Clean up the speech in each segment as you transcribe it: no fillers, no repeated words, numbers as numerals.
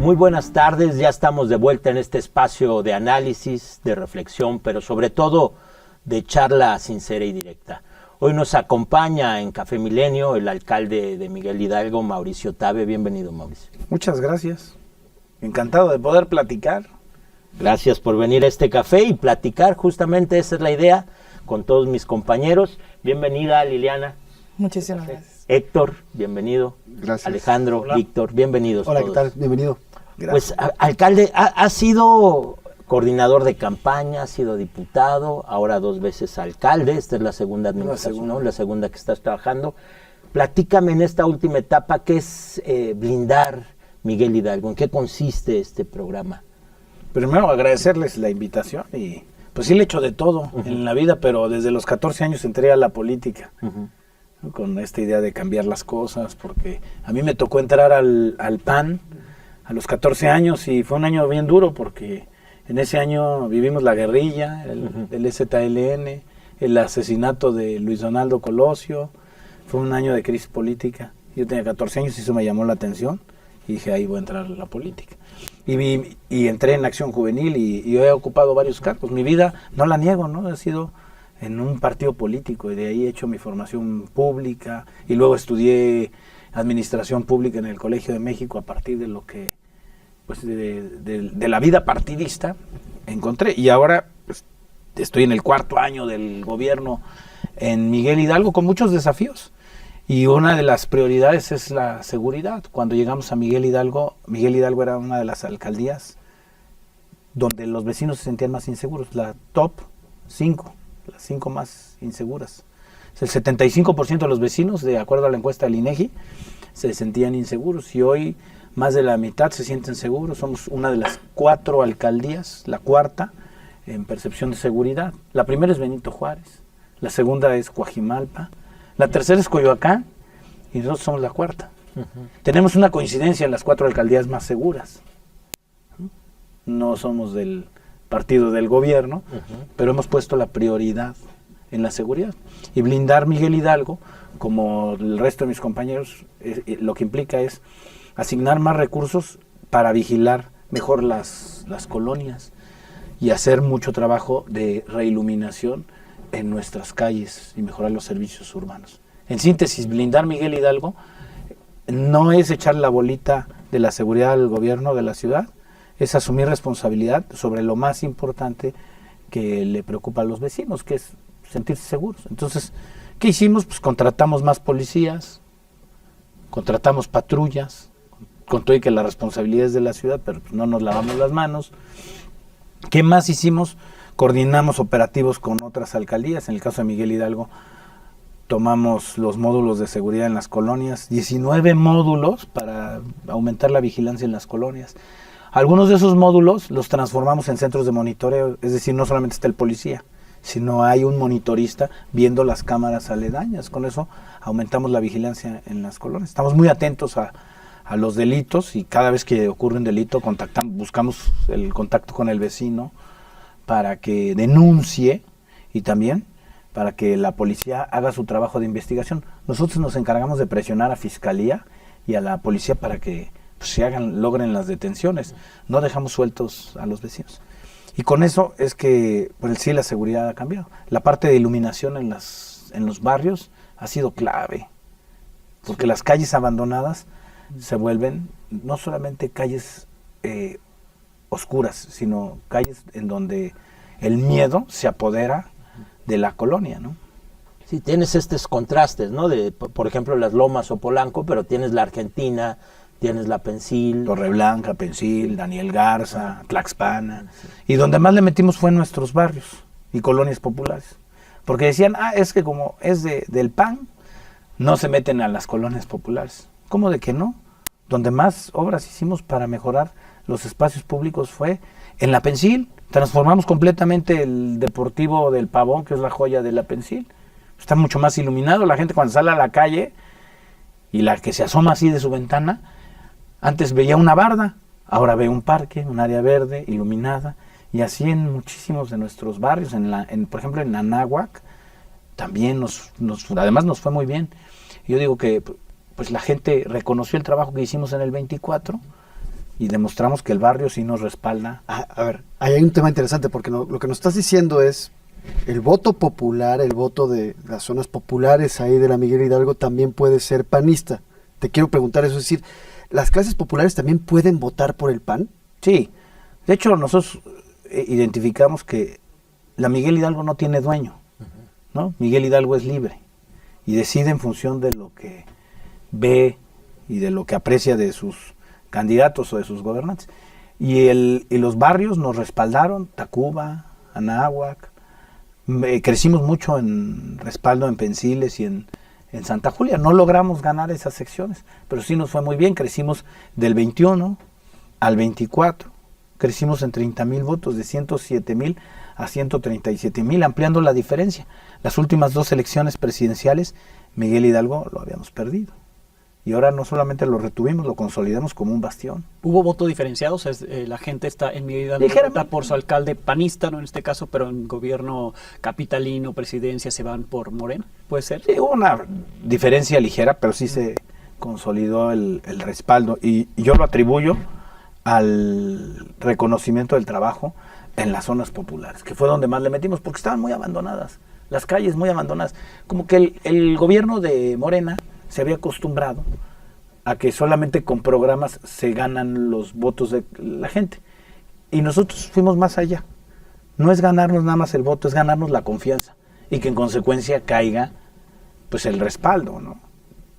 Muy buenas tardes, ya estamos de vuelta en este espacio de análisis, de reflexión, pero sobre todo de charla sincera y directa. Hoy nos acompaña en Café Milenio el alcalde de Miguel Hidalgo, Mauricio Tabe. Bienvenido, Mauricio. Muchas gracias. Encantado de poder platicar. Gracias por venir a este café y platicar, justamente esa es la idea, con todos mis compañeros. Bienvenida, Liliana. Muchísimas gracias. Héctor, bienvenido. Gracias. Alejandro, Hola. Víctor, bienvenidos. Hola, todos. ¿qué tal? Bienvenido. Pues, alcalde, ha sido coordinador de campaña, ha sido diputado, ahora 2 veces alcalde. Esta es la segunda administración, ¿no? La segunda que estás trabajando. Platícame en esta última etapa, ¿qué es blindar Miguel Hidalgo? ¿En qué consiste este programa? Primero agradecerles la invitación y pues sí le he hecho de todo en la vida, pero desde los 14 años entré a la política, ¿no? Con esta idea de cambiar las cosas, porque a mí me tocó entrar al PAN a los 14 años y fue un año bien duro porque en ese año vivimos la guerrilla, el EZLN, el asesinato de Luis Donaldo Colosio. Fue un año de crisis política. Yo tenía 14 años y eso me llamó la atención y dije, ahí voy a entrar a la política. Y entré en Acción Juvenil y he ocupado varios cargos. Mi vida, no la niego, ¿no? He sido en un partido político y de ahí he hecho mi formación pública y luego estudié Administración Pública en el Colegio de México a partir de lo que, pues de la vida partidista encontré. Y ahora pues, estoy en el 4º año del gobierno en Miguel Hidalgo con muchos desafíos. Y una de las prioridades es la seguridad. Cuando llegamos a Miguel Hidalgo era una de las alcaldías donde los vecinos se sentían más inseguros, la top 5, las 5 más inseguras. El 75% de los vecinos, de acuerdo a la encuesta del INEGI, se sentían inseguros y hoy más de la mitad se sienten seguros. Somos una de las 4 alcaldías, la 4ª en percepción de seguridad. La primera es Benito Juárez, la segunda es Coajimalpa, la tercera es Coyoacán y nosotros somos la 4ª. Tenemos una coincidencia en las 4 alcaldías más seguras. No somos del partido del gobierno, pero hemos puesto la prioridad en la seguridad. Y blindar Miguel Hidalgo, como el resto de mis compañeros, lo que implica es asignar más recursos para vigilar mejor las colonias y hacer mucho trabajo de reiluminación en nuestras calles y mejorar los servicios urbanos. En síntesis, blindar Miguel Hidalgo no es echar la bolita de la seguridad al gobierno de la ciudad, es asumir responsabilidad sobre lo más importante que le preocupa a los vecinos, que es sentirse seguros. Entonces, ¿qué hicimos? Pues contratamos más policías, contratamos patrullas, con todo y que la responsabilidad es de la ciudad, pero pues no nos lavamos las manos. ¿Qué más hicimos? Coordinamos operativos con otras alcaldías. En el caso de Miguel Hidalgo, tomamos los módulos de seguridad en las colonias, 19 módulos para aumentar la vigilancia en las colonias. Algunos de esos módulos los transformamos en centros de monitoreo, es decir, no solamente está el policía, sino hay un monitorista viendo las cámaras aledañas. Con eso aumentamos la vigilancia en las colonias. Estamos muy atentos a los delitos y cada vez que ocurre un delito buscamos el contacto con el vecino para que denuncie y también para que la policía haga su trabajo de investigación. Nosotros nos encargamos de presionar a Fiscalía y a la policía para que pues, logren las detenciones. No dejamos sueltos a los vecinos. Y con eso es que pues sí la seguridad ha cambiado. La parte de iluminación en los barrios ha sido clave, porque las calles abandonadas se vuelven no solamente calles oscuras, sino calles en donde el miedo se apodera de la colonia, ¿no? Sí, tienes estos contrastes, ¿no? De, por ejemplo, las Lomas o Polanco, pero tienes la Argentina, tienes la Pensil. Torreblanca, Pensil, Daniel Garza, Tlaxpana. Y donde más le metimos fue en nuestros barrios y colonias populares. Porque decían, es que como es del PAN, no se meten a las colonias populares. ¿Cómo de que no? Donde más obras hicimos para mejorar los espacios públicos fue en la Pensil. Transformamos completamente el Deportivo del Pavón, que es la joya de la Pensil. Está mucho más iluminado. La gente cuando sale a la calle y la que se asoma así de su ventana, antes veía una barda, ahora ve un parque, un área verde, iluminada. Y así en muchísimos de nuestros barrios, por ejemplo en Anáhuac, también además nos fue muy bien. Yo digo que pues la gente reconoció el trabajo que hicimos en el 24 y demostramos que el barrio sí nos respalda. A ver, ahí hay un tema interesante porque lo que nos estás diciendo es el voto popular, el voto de las zonas populares ahí de la Miguel Hidalgo también puede ser panista. Te quiero preguntar eso, es decir, ¿las clases populares también pueden votar por el PAN? Sí, de hecho nosotros identificamos que la Miguel Hidalgo no tiene dueño, ¿no? Miguel Hidalgo es libre y decide en función de lo que ve y de lo que aprecia de sus candidatos o de sus gobernantes. Y los barrios nos respaldaron, Tacuba, Anáhuac, crecimos mucho en respaldo en Pensiles y en Santa Julia. No logramos ganar esas secciones, pero sí nos fue muy bien, crecimos del 21 al 24, crecimos en 30,000 votos, de 107,000 a 137,000, ampliando la diferencia. Las últimas 2 elecciones presidenciales, Miguel Hidalgo lo habíamos perdido. Y ahora no solamente lo retuvimos, lo consolidamos como un bastión. ¿Hubo voto diferenciado? O sea, la gente está en Miguel Hidalgo vota por su alcalde panista, no en este caso, pero en gobierno capitalino, presidencia, se van por Morena, ¿puede ser? Sí, hubo una diferencia ligera, pero sí se consolidó el respaldo. Y yo lo atribuyo al reconocimiento del trabajo en las zonas populares, que fue donde más le metimos, porque estaban muy abandonadas, las calles muy abandonadas. Como que el gobierno de Morena se había acostumbrado a que solamente con programas se ganan los votos de la gente. Y nosotros fuimos más allá. No es ganarnos nada más el voto, es ganarnos la confianza. Y que en consecuencia caiga pues el respaldo, ¿no?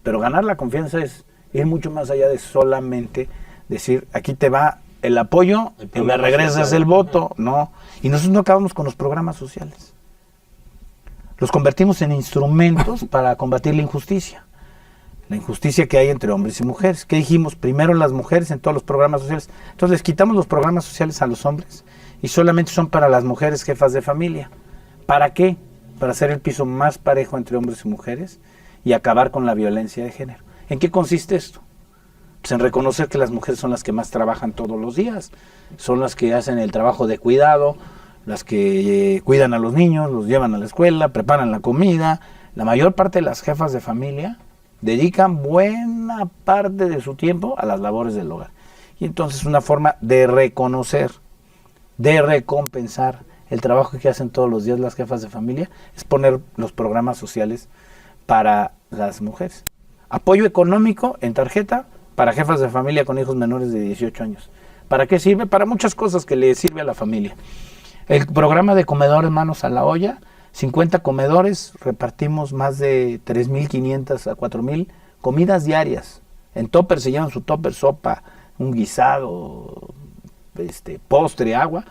Pero ganar la confianza es ir mucho más allá de solamente decir, aquí te va el apoyo y me regresas el voto, ¿no? Y nosotros no acabamos con los programas sociales. Los convertimos en instrumentos para combatir la injusticia que hay entre hombres y mujeres. ¿Qué dijimos? Primero las mujeres en todos los programas sociales. Entonces les quitamos los programas sociales a los hombres y solamente son para las mujeres jefas de familia. ¿Para qué? Para hacer el piso más parejo entre hombres y mujeres y acabar con la violencia de género. ¿En qué consiste esto? Pues en reconocer que las mujeres son las que más trabajan todos los días, son las que hacen el trabajo de cuidado, las que cuidan a los niños, los llevan a la escuela, preparan la comida. La mayor parte de las jefas de familia dedican buena parte de su tiempo a las labores del hogar. Y entonces una forma de reconocer, de recompensar el trabajo que hacen todos los días las jefas de familia es poner los programas sociales para las mujeres. Apoyo económico en tarjeta para jefas de familia con hijos menores de 18 años. ¿Para qué sirve? Para muchas cosas que le sirve a la familia. El programa de comedores manos a la olla, 50 comedores, repartimos más de 3,500 a 4,000 comidas diarias. En topper se llevan su topper, sopa, un guisado, postre, agua.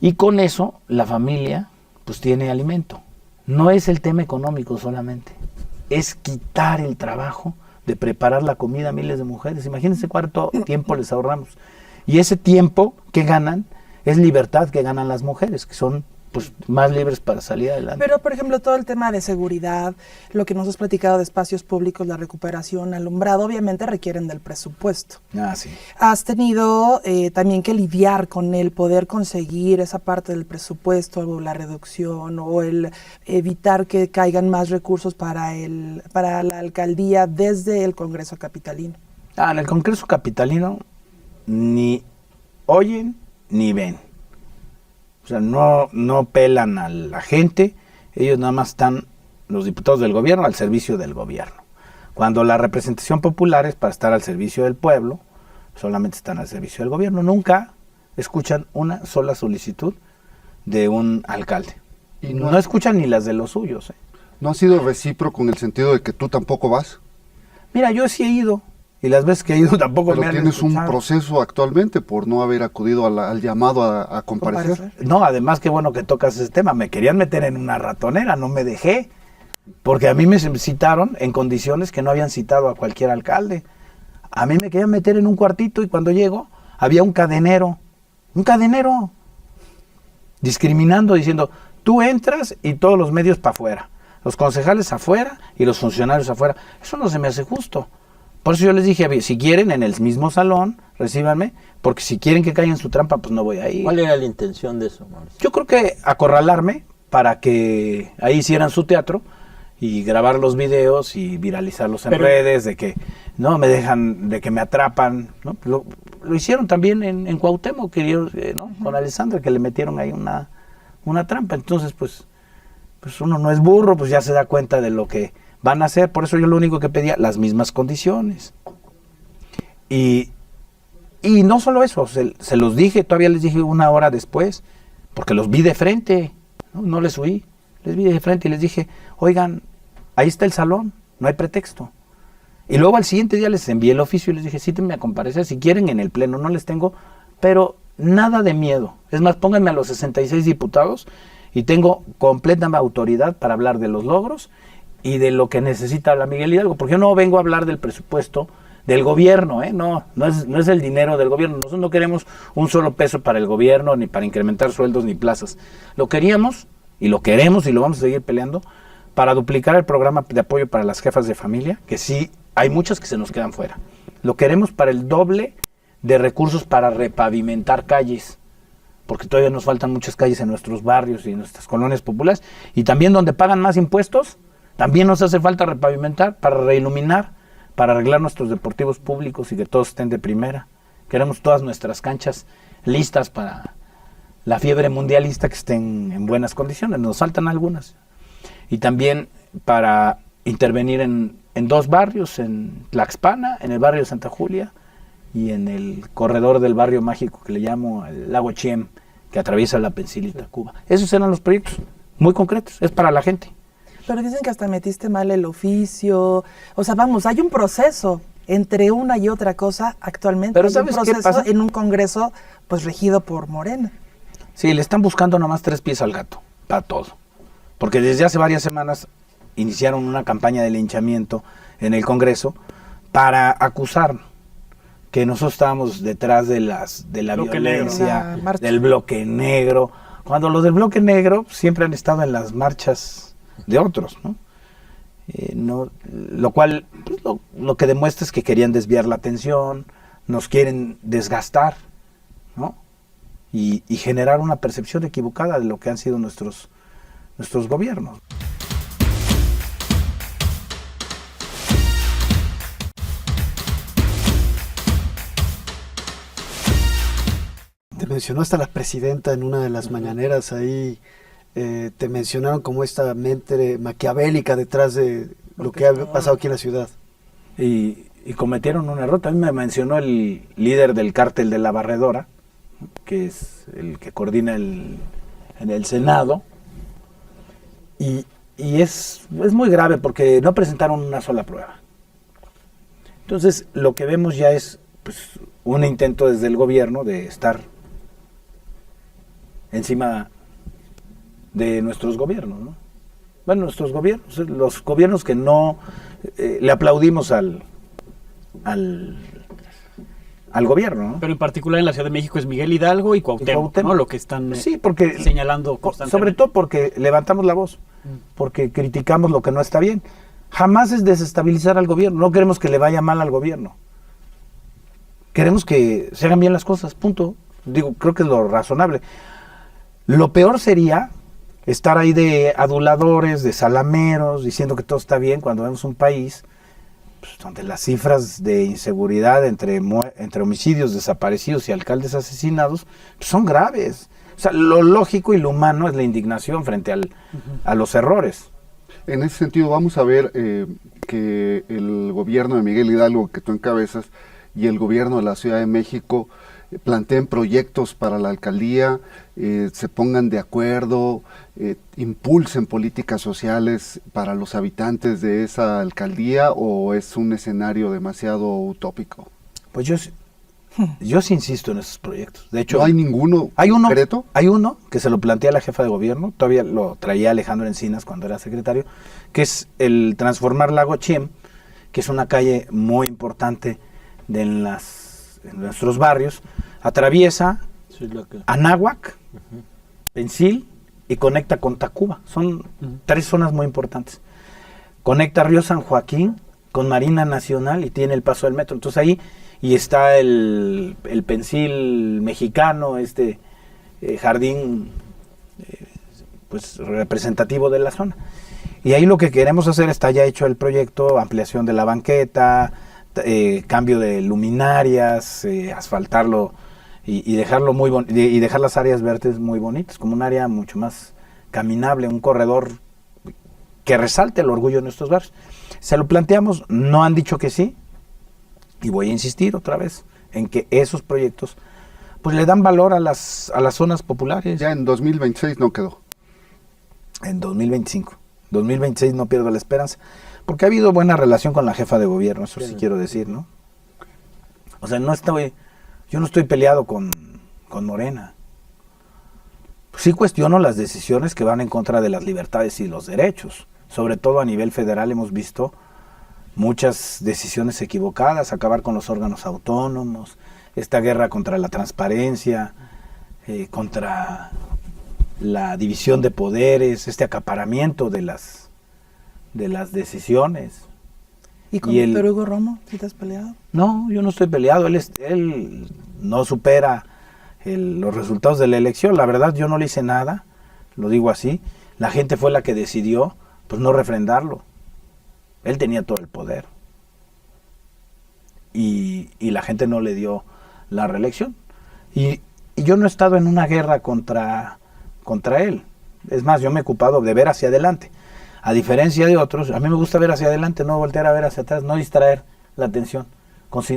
Y con eso la familia pues tiene alimento. No es el tema económico solamente, es quitar el trabajo de preparar la comida a miles de mujeres. Imagínense cuánto tiempo les ahorramos. Y ese tiempo que ganan es libertad que ganan las mujeres, que son pues más libres para salir adelante. Pero, por ejemplo, todo el tema de seguridad, lo que nos has platicado de espacios públicos, la recuperación, alumbrado, obviamente requieren del presupuesto. Ah, sí. Has tenido también que lidiar con el poder conseguir esa parte del presupuesto, o la reducción, o el evitar que caigan más recursos para la alcaldía desde el Congreso Capitalino. En el Congreso Capitalino ni oyen ni ven. O sea, no pelan a la gente, ellos nada más están, los diputados del gobierno, al servicio del gobierno. Cuando la representación popular es para estar al servicio del pueblo, solamente están al servicio del gobierno. Nunca escuchan una sola solicitud de un alcalde. Y no escuchan ni las de los suyos. ¿No ha sido recíproco en el sentido de que tú tampoco vas? Mira, yo sí he ido. Y las veces que he ido tampoco Pero me han tienes escuchado. un proceso actualmente por no haber acudido al llamado a comparecer. No, además qué bueno que tocas ese tema. Me querían meter en una ratonera, no me dejé. Porque a mí me citaron en condiciones que no habían citado a cualquier alcalde. A mí me querían meter en un cuartito y cuando llego había un cadenero, discriminando, diciendo, tú entras y todos los medios para afuera, los concejales afuera y los funcionarios afuera. Eso no se me hace justo. Por eso yo les dije, si quieren en el mismo salón, recíbanme, porque si quieren que caigan en su trampa, pues no voy a ir. ¿Cuál era la intención de eso, Mauricio? Yo creo que acorralarme para que ahí hicieran su teatro y grabar los videos y viralizarlos en redes, de que no me dejan, de que me atrapan, ¿no? Lo hicieron también en Cuauhtémoc, ¿no? Con Alessandra, que le metieron ahí una trampa. Entonces, pues uno no es burro, pues ya se da cuenta de lo que van a hacer. Por eso yo lo único que pedía, las mismas condiciones. Y no solo eso, se los dije, todavía les dije una hora después, porque los vi de frente, no les huí, les vi de frente y les dije, oigan, ahí está el salón, no hay pretexto. Y luego al siguiente día les envié el oficio y les dije, cítenme a comparecer, si quieren en el pleno, no les tengo, pero nada de miedo. Es más, pónganme a los 66 diputados y tengo completa autoridad para hablar de los logros y de lo que necesita la Miguel Hidalgo, porque yo no vengo a hablar del presupuesto del gobierno, no es el dinero del gobierno. Nosotros no queremos un solo peso para el gobierno, ni para incrementar sueldos, ni plazas. Lo queríamos, y lo queremos, y lo vamos a seguir peleando, para duplicar el programa de apoyo para las jefas de familia, que sí, hay muchas que se nos quedan fuera. Lo queremos para el doble de recursos para repavimentar calles, porque todavía nos faltan muchas calles en nuestros barrios y en nuestras colonias populares, y también donde pagan más impuestos, también nos hace falta repavimentar, para reiluminar, para arreglar nuestros deportivos públicos y que todos estén de primera. Queremos todas nuestras canchas listas para la fiebre mundialista, que estén en buenas condiciones, nos faltan algunas. Y también para intervenir en 2 barrios, en Tlaxpana, en el barrio de Santa Julia, y en el corredor del barrio mágico que le llamo el Lago Chiem, que atraviesa la Pensil y Tacuba. Esos eran los proyectos, muy concretos, es para la gente. Pero dicen que hasta metiste mal el oficio. O sea, vamos, hay un proceso entre una y otra cosa actualmente. Pero hay ¿sabes un qué proceso pasa? en un Congreso pues regido por Morena. Sí, le están buscando nomás 3 pies al gato, para todo. Porque desde hace varias semanas iniciaron una campaña de linchamiento en el Congreso para acusar que nosotros estábamos detrás de la violencia, del bloque negro, cuando los del bloque negro siempre han estado en las marchas de otros, ¿no? Lo cual pues, lo que demuestra es que querían desviar la atención, nos quieren desgastar, ¿no? Y generar una percepción equivocada de lo que han sido nuestros gobiernos. Te mencionó hasta la presidenta en una de las mañaneras ahí, te mencionaron como esta mente maquiavélica detrás de lo que ha pasado aquí en la ciudad. Y cometieron un error. También me mencionó el líder del cártel de la Barredora, que es el que coordina en el Senado, y es muy grave porque no presentaron una sola prueba. Entonces lo que vemos ya es pues, un intento desde el gobierno de estar encima de nuestros gobiernos, ¿no? Bueno, nuestros gobiernos, los gobiernos que no le aplaudimos al gobierno, ¿no? Pero en particular en la Ciudad de México es Miguel Hidalgo y Cuauhtémoc, ¿no? Lo que están sí, porque, señalando constantemente. Sobre todo porque levantamos la voz, porque criticamos lo que no está bien. Jamás es desestabilizar al gobierno, no queremos que le vaya mal al gobierno. Queremos que se hagan bien las cosas, punto. Digo, creo que es lo razonable. Lo peor sería estar ahí de aduladores, de salameros, diciendo que todo está bien cuando vemos un país pues, donde las cifras de inseguridad entre homicidios, desaparecidos y alcaldes asesinados pues, son graves. O sea, lo lógico y lo humano es la indignación frente a los errores. En ese sentido, vamos a ver que el gobierno de Miguel Hidalgo, que tú encabezas, y el gobierno de la Ciudad de México planteen proyectos para la alcaldía, se pongan de acuerdo, impulsen políticas sociales para los habitantes de esa alcaldía, o es un escenario demasiado utópico? Pues yo sí insisto en esos proyectos. De hecho, ¿no hay ninguno concreto? Hay uno que se lo plantea la jefa de gobierno, todavía lo traía Alejandro Encinas cuando era secretario, que es el transformar Lago Chiem, que es una calle muy importante en nuestros barrios, atraviesa Anáhuac, Pensil y conecta con Tacuba. Son 3 zonas muy importantes. Conecta Río San Joaquín con Marina Nacional y tiene el paso del metro. Entonces ahí y está el Pensil mexicano, jardín pues representativo de la zona. Y ahí lo que queremos hacer, está ya hecho el proyecto, ampliación de la banqueta, cambio de luminarias, asfaltarlo y dejarlo y dejar las áreas verdes muy bonitas, como un área mucho más caminable, un corredor que resalte el orgullo de nuestros barrios. Se lo planteamos, no han dicho que sí, y voy a insistir otra vez en que esos proyectos pues le dan valor a las zonas populares. Ya en 2026 no quedó. En 2025. 2026 no pierdo la esperanza, porque ha habido buena relación con la jefa de gobierno, eso sí quiero decir, ¿no? O sea, yo no estoy peleado con Morena. Sí cuestiono las decisiones que van en contra de las libertades y los derechos. Sobre todo a nivel federal hemos visto muchas decisiones equivocadas, acabar con los órganos autónomos, esta guerra contra la transparencia, contra la división de poderes, este acaparamiento de las decisiones. ¿Y con Víctor Hugo Romo, si te has peleado? No, yo no estoy peleado, él no supera los resultados de la elección. La verdad, yo no le hice nada, lo digo así. La gente fue la que decidió, pues, no refrendarlo. Él tenía todo el poder. Y la gente no le dio la reelección. Y yo no he estado en una guerra contra él. Es más, yo me he ocupado de ver hacia adelante. A diferencia de otros, a mí me gusta ver hacia adelante, no voltear a ver hacia atrás, no distraer la atención,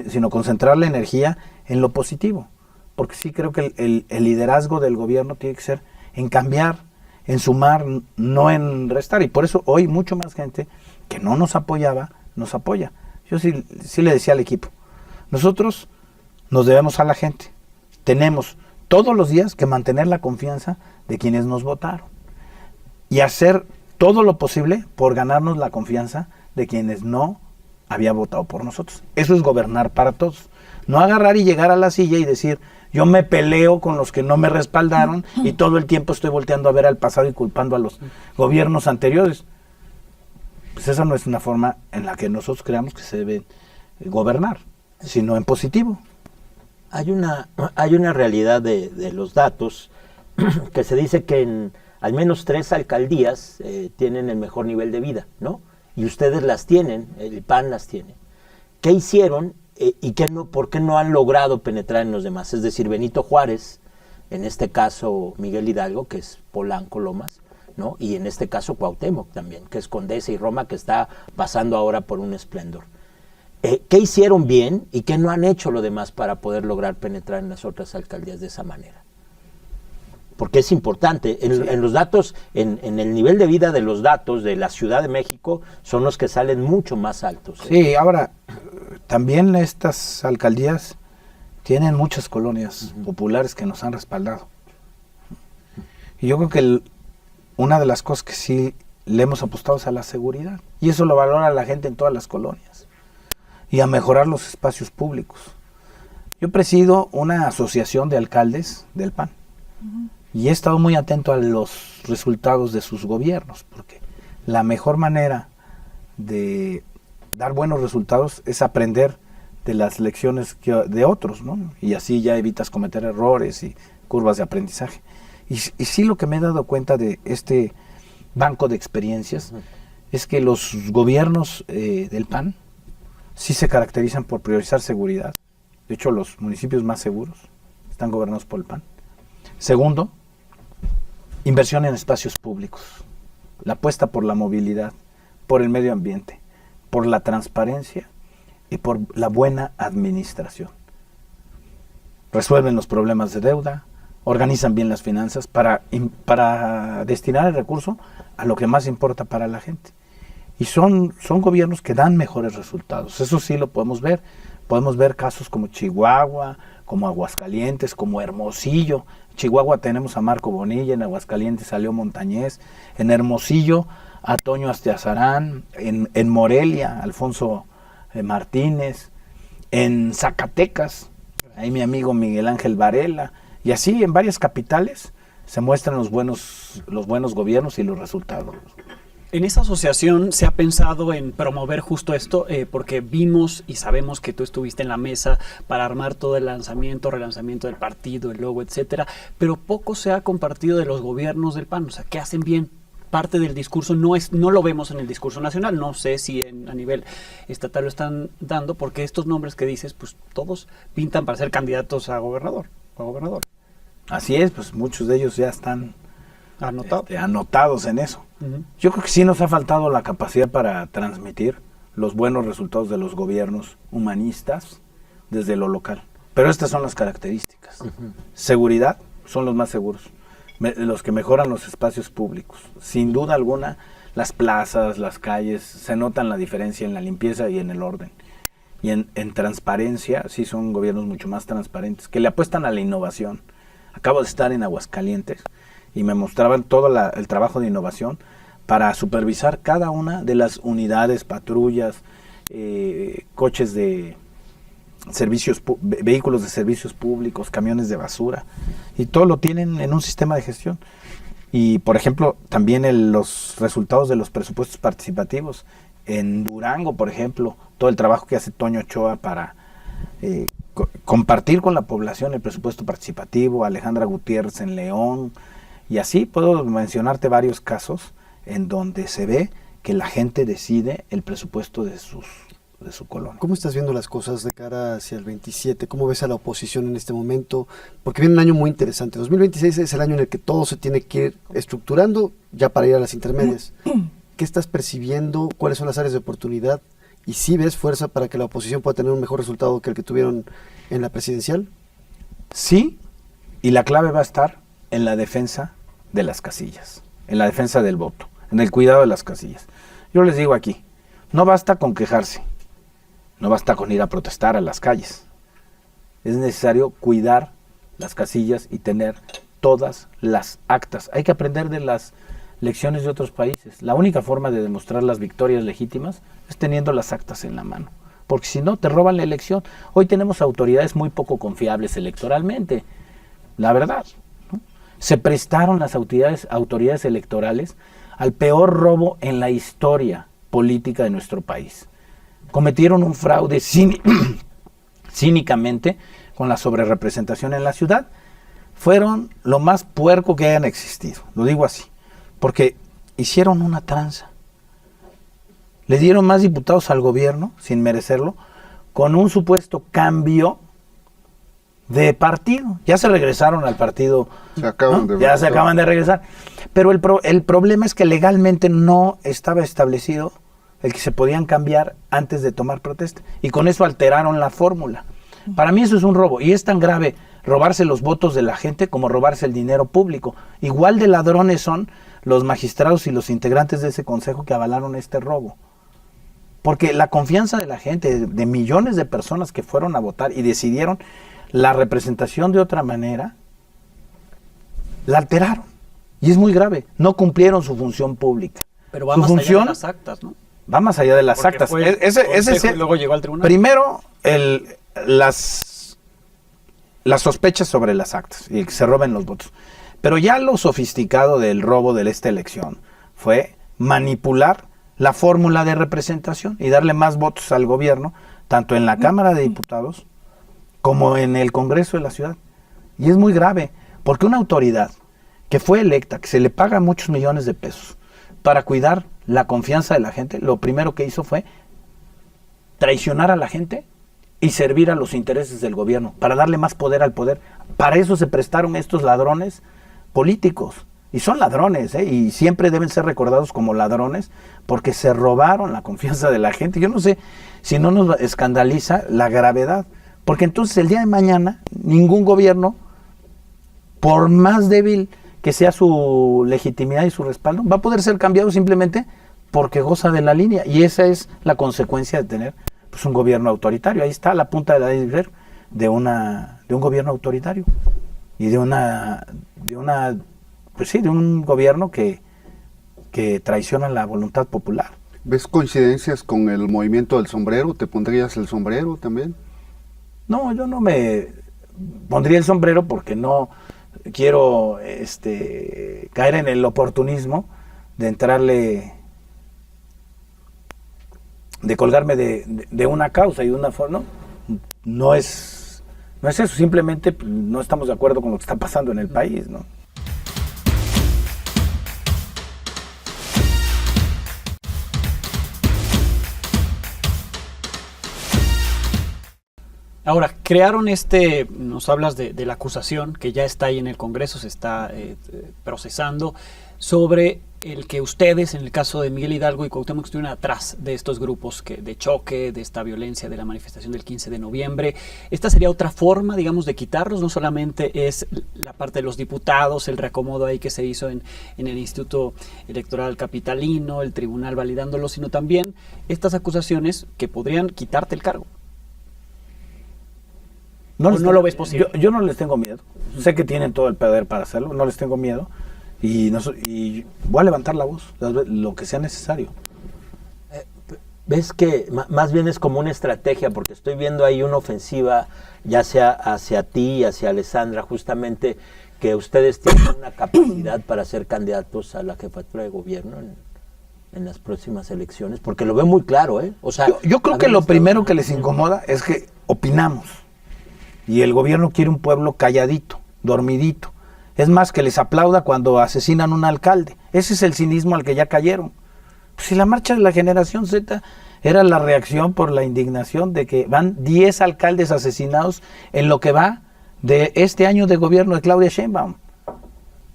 sino concentrar la energía en lo positivo. Porque sí creo que el liderazgo del gobierno tiene que ser en cambiar, en sumar, no en restar. Y por eso hoy mucho más gente que no nos apoyaba, nos apoya. Yo sí le decía al equipo, nosotros nos debemos a la gente. Tenemos todos los días que mantener la confianza de quienes nos votaron y hacer todo lo posible por ganarnos la confianza de quienes no habían votado por nosotros. Eso es gobernar para todos. No agarrar y llegar a la silla y decir, yo me peleo con los que no me respaldaron y todo el tiempo estoy volteando a ver al pasado y culpando a los gobiernos anteriores. Pues esa no es una forma en la que nosotros creamos que se debe gobernar, sino en positivo. Hay una realidad de los datos que se dice que en al menos 3 alcaldías tienen el mejor nivel de vida, ¿no? Y ustedes las tienen, el PAN las tiene. ¿Qué hicieron y por qué no han logrado penetrar en los demás? Es decir, Benito Juárez, en este caso Miguel Hidalgo, que es Polanco, Lomas, ¿no? Y en este caso Cuauhtémoc también, que es Condesa y Roma, que está pasando ahora por un esplendor. ¿Qué hicieron bien y qué no han hecho lo demás para poder lograr penetrar en las otras alcaldías de esa manera? Porque es importante, en los datos, en el nivel de vida de los datos de la Ciudad de México son los que salen mucho más altos. Sí, ahora, también estas alcaldías tienen muchas colonias populares que nos han respaldado. Y yo creo que una de las cosas que sí le hemos apostado es a la seguridad. Y eso lo valora la gente en todas las colonias. Y a mejorar los espacios públicos. Yo presido una asociación de alcaldes del PAN. Y he estado muy atento a los resultados de sus gobiernos, porque la mejor manera de dar buenos resultados es aprender de las lecciones de otros, ¿no? Y así ya evitas cometer errores y curvas de aprendizaje. Y sí, lo que me he dado cuenta de este banco de experiencias es que los gobiernos del PAN sí se caracterizan por priorizar seguridad. De hecho, los municipios más seguros están gobernados por el PAN. Segundo, inversión en espacios públicos, la apuesta por la movilidad, por el medio ambiente, por la transparencia y por la buena administración. Resuelven los problemas de deuda, organizan bien las finanzas para destinar el recurso a lo que más importa para la gente. Y son gobiernos que dan mejores resultados. Eso sí lo podemos ver. Podemos ver casos como Chihuahua, como Aguascalientes, como Hermosillo. En Chihuahua tenemos a Marco Bonilla, en Aguascalientes a Leo Montañez, en Hermosillo a Toño Astiazarán, en Morelia, Alfonso Martínez, en Zacatecas, ahí mi amigo Miguel Ángel Varela, y así en varias capitales se muestran los buenos gobiernos y los resultados. En esta asociación se ha pensado en promover justo esto, porque vimos y sabemos que tú estuviste en la mesa para armar todo el relanzamiento del partido, el logo, etcétera, pero poco se ha compartido de los gobiernos del PAN, o sea, ¿qué hacen bien? parte del discurso no lo vemos en el discurso nacional. No sé si a nivel estatal lo están dando, porque estos nombres que dices, pues todos pintan para ser candidatos a gobernador. Así es, pues muchos de ellos ya están anotados en eso. Uh-huh. Yo creo que sí nos ha faltado la capacidad para transmitir los buenos resultados de los gobiernos humanistas desde lo local. Pero estas son las características. Uh-huh. Seguridad, son los más seguros. Los que mejoran los espacios públicos. Sin duda alguna, las plazas, las calles, se notan la diferencia en la limpieza y en el orden. Y en transparencia, sí son gobiernos mucho más transparentes, que le apuestan a la innovación. Acabo de estar en Aguascalientes y me mostraban todo el trabajo de innovación para supervisar cada una de las unidades, patrullas, coches de servicios, vehículos de servicios públicos, camiones de basura, y todo lo tienen en un sistema de gestión. Y por ejemplo, también los resultados de los presupuestos participativos. En Durango, por ejemplo, todo el trabajo que hace Toño Ochoa para compartir con la población el presupuesto participativo, Alejandra Gutiérrez en León, y así puedo mencionarte varios casos en donde se ve que la gente decide el presupuesto de su colonia. ¿Cómo estás viendo las cosas de cara hacia el 27? ¿Cómo ves a la oposición en este momento? Porque viene un año muy interesante. 2026 es el año en el que todo se tiene que ir estructurando ya para ir a las intermedias. ¿Qué estás percibiendo? ¿Cuáles son las áreas de oportunidad? ¿Y si ves fuerza para que la oposición pueda tener un mejor resultado que el que tuvieron en la presidencial? Sí, y la clave va a estar en la defensa de las casillas, en la defensa del voto, en el cuidado de las casillas. Yo les digo aquí, no basta con quejarse, no basta con ir a protestar a las calles. Es necesario cuidar las casillas y tener todas las actas. Hay que aprender de las lecciones de otros países. La única forma de demostrar las victorias legítimas es teniendo las actas en la mano, porque si no te roban la elección. Hoy tenemos autoridades muy poco confiables electoralmente, la verdad, ¿no? Se prestaron las autoridades electorales al peor robo en la historia política de nuestro país. Cometieron un fraude cínicamente con la sobrerepresentación en la ciudad. Fueron lo más puerco que hayan existido, lo digo así. Porque hicieron una tranza. Le dieron más diputados al gobierno, sin merecerlo, con un supuesto cambio de partido. Ya se regresaron al partido. Se acaban de regresar. Pero el problema es que legalmente no estaba establecido el que se podían cambiar antes de tomar protesta. Y con eso alteraron la fórmula. Para mí eso es un robo. Y es tan grave robarse los votos de la gente como robarse el dinero público. Igual de ladrones son los magistrados y los integrantes de ese consejo que avalaron este robo. Porque la confianza de la gente, de millones de personas que fueron a votar y decidieron la representación de otra manera, la alteraron. Y es muy grave. No cumplieron su función pública. Pero va más allá de las actas, ¿no? Va más allá de las actas. Ese luego llegó al tribunal. Primero, las sospechas sobre las actas y que se roben los votos. Pero ya lo sofisticado del robo de esta elección fue manipular la fórmula de representación y darle más votos al gobierno, tanto en la Cámara de Diputados como en el Congreso de la ciudad. Y es muy grave, porque una autoridad que fue electa, que se le paga muchos millones de pesos para cuidar la confianza de la gente, lo primero que hizo fue traicionar a la gente y servir a los intereses del gobierno, para darle más poder al poder. Para eso se prestaron estos ladrones políticos, y son ladrones, y siempre deben ser recordados como ladrones, porque se robaron la confianza de la gente. Yo no sé si no nos escandaliza la gravedad, porque entonces el día de mañana ningún gobierno, por más débil que sea su legitimidad y su respaldo, va a poder ser cambiado simplemente porque goza de la línea, y esa es la consecuencia de tener pues un gobierno autoritario. Ahí está la punta de la iceberg de un gobierno autoritario y de un gobierno que traiciona la voluntad popular. ¿Ves coincidencias con el movimiento del sombrero? ¿Te pondrías el sombrero también? No, yo no me pondría el sombrero porque no quiero caer en el oportunismo de entrarle, de colgarme de una causa y de una forma. No es eso, simplemente no estamos de acuerdo con lo que está pasando en el país, ¿no? Ahora, crearon nos hablas de la acusación que ya está ahí en el Congreso, se está procesando, sobre el que ustedes, en el caso de Miguel Hidalgo y Cuauhtémoc, estuvieron atrás de estos grupos de choque, de esta violencia, de la manifestación del 15 de noviembre. ¿Esta sería otra forma, digamos, de quitarlos? No solamente es la parte de los diputados, el reacomodo ahí que se hizo en el Instituto Electoral Capitalino, el tribunal validándolo, sino también estas acusaciones que podrían quitarte el cargo. ¿No lo ves posible? Yo no les tengo miedo. Sé que tienen todo el poder para hacerlo, no les tengo miedo. Y voy a levantar la voz, lo que sea necesario. ¿Ves que más bien es como una estrategia? Porque estoy viendo ahí una ofensiva, ya sea hacia ti y hacia Alessandra, justamente, que ustedes tienen una capacidad para ser candidatos a la jefatura de gobierno en las próximas elecciones, porque lo veo muy claro, ¿eh? O sea, yo creo que lo primero que les incomoda es que opinamos, y el gobierno quiere un pueblo calladito, dormidito. Es más, que les aplauda cuando asesinan a un alcalde. Ese es el cinismo al que ya cayeron. Pues si la marcha de la generación Z era la reacción por la indignación de que van 10 alcaldes asesinados en lo que va de este año de gobierno de Claudia Sheinbaum.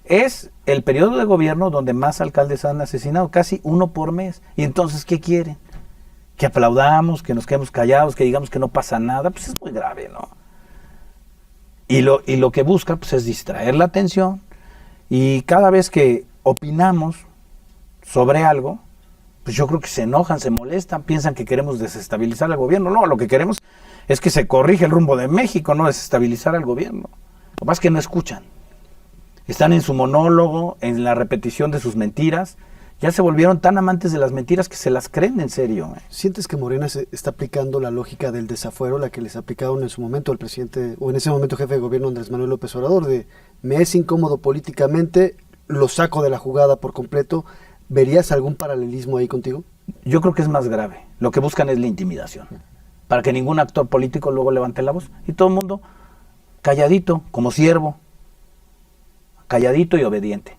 Es el periodo de gobierno donde más alcaldes han asesinado, casi uno por mes. Y entonces, ¿qué quieren? Que aplaudamos, que nos quedemos callados, que digamos que no pasa nada. Pues es muy grave, ¿no? Y lo que busca, pues, es distraer la atención, y cada vez que opinamos sobre algo, pues yo creo que se enojan, se molestan, piensan que queremos desestabilizar al gobierno. No, lo que queremos es que se corrija el rumbo de México, no desestabilizar al gobierno. Lo que pasa es que no escuchan. Están en su monólogo, en la repetición de sus mentiras. Ya se volvieron tan amantes de las mentiras que se las creen en serio. ¿Sientes que Morena se está aplicando la lógica del desafuero, la que les aplicaron en su momento al presidente, o en ese momento jefe de gobierno Andrés Manuel López Obrador, de me es incómodo políticamente, lo saco de la jugada por completo? ¿Verías algún paralelismo ahí contigo? Yo creo que es más grave. Lo que buscan es la intimidación, para que ningún actor político luego levante la voz, y todo el mundo calladito, como siervo, calladito y obediente.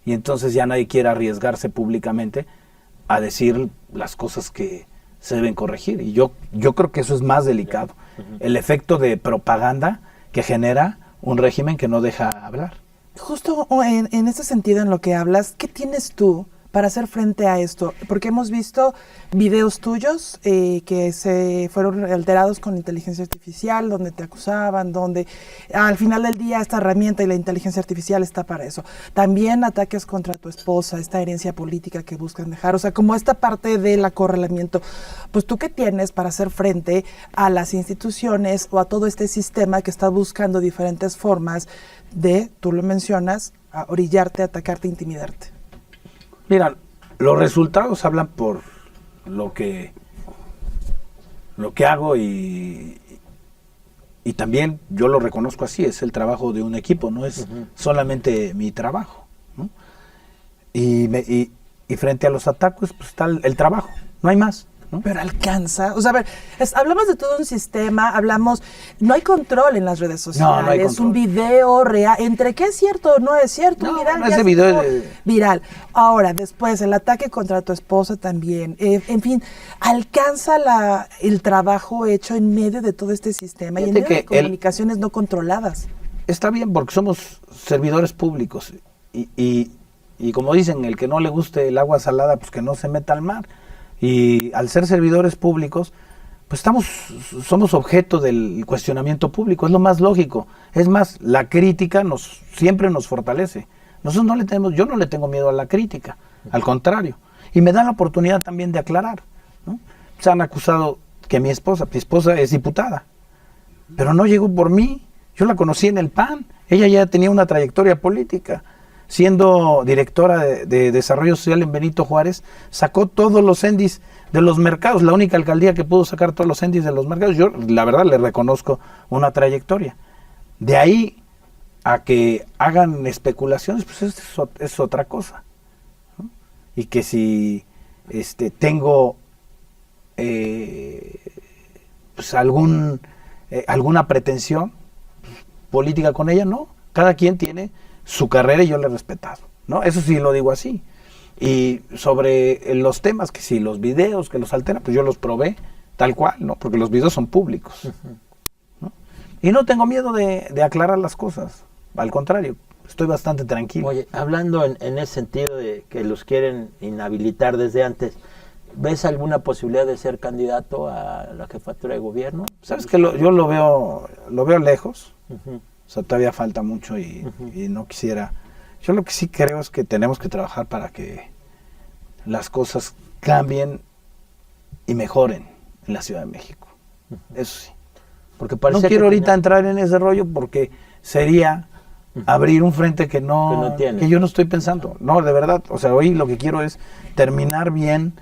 Y entonces ya nadie quiere arriesgarse públicamente a decir las cosas que se deben corregir. Y yo creo que eso es más delicado. El efecto de propaganda que genera un régimen que no deja hablar. Justo en ese sentido, en lo que hablas, ¿qué tienes tú para hacer frente a esto? Porque hemos visto videos tuyos que se fueron alterados con inteligencia artificial, donde te acusaban, donde al final del día esta herramienta y la inteligencia artificial está para eso. También ataques contra tu esposa, esta herencia política que buscan dejar, o sea, como esta parte del acorralamiento. Pues tú, ¿qué tienes para hacer frente a las instituciones o a todo este sistema que está buscando diferentes formas de, tú lo mencionas, a orillarte, atacarte, intimidarte? Mira, los resultados hablan por lo que hago, y también yo lo reconozco así, es el trabajo de un equipo, no es solamente mi trabajo, ¿no? Y frente a los ataques, pues está el trabajo, no hay más, ¿no? Pero alcanza, o sea, a ver, hablamos de todo un sistema, no hay control en las redes sociales, no hay es un video real, entre qué es cierto o no es cierto, no, viral, ese video viral. Ahora, después, el ataque contra tu esposa también, en fin, alcanza el trabajo hecho en medio de todo este sistema y en medio de comunicaciones no controladas. Está bien, porque somos servidores públicos, y como dicen, el que no le guste el agua salada, pues que no se meta al mar. Y al ser servidores públicos, pues somos objeto del cuestionamiento público, es lo más lógico. Es más, la crítica siempre nos fortalece. Yo no le tengo miedo a la crítica, al contrario. Y me da la oportunidad también de aclarar, ¿no? Se han acusado que mi esposa es diputada, pero no llegó por mí. Yo la conocí en el PAN, ella ya tenía una trayectoria política. Siendo directora de Desarrollo Social en Benito Juárez, sacó todos los ENDIs de los mercados, la única alcaldía que pudo sacar todos los ENDIs de los mercados. Yo, la verdad, le reconozco una trayectoria. De ahí a que hagan especulaciones, pues es otra cosa, ¿no? Y que si tengo pues alguna pretensión política con ella, no. Cada quien tiene su carrera y yo le he respetado, ¿no? Eso sí lo digo así. Y sobre los temas, que si los videos que los alteran, pues yo los probé tal cual, ¿no? Porque los videos son públicos. Y no tengo miedo de aclarar las cosas. Al contrario, estoy bastante tranquilo. Oye, hablando en ese sentido de que los quieren inhabilitar desde antes, ¿ves alguna posibilidad de ser candidato a la jefatura de gobierno? ¿Sabes que yo lo veo lejos? Uh-huh. O sea, todavía falta mucho y no quisiera. Yo lo que sí creo es que tenemos que trabajar para que las cosas cambien y mejoren en la Ciudad de México. Eso sí. Porque No parece quiero que ahorita entrar en ese rollo porque sería abrir un frente que tiene. yo no estoy pensando. No, de verdad. O sea, hoy lo que quiero es terminar bien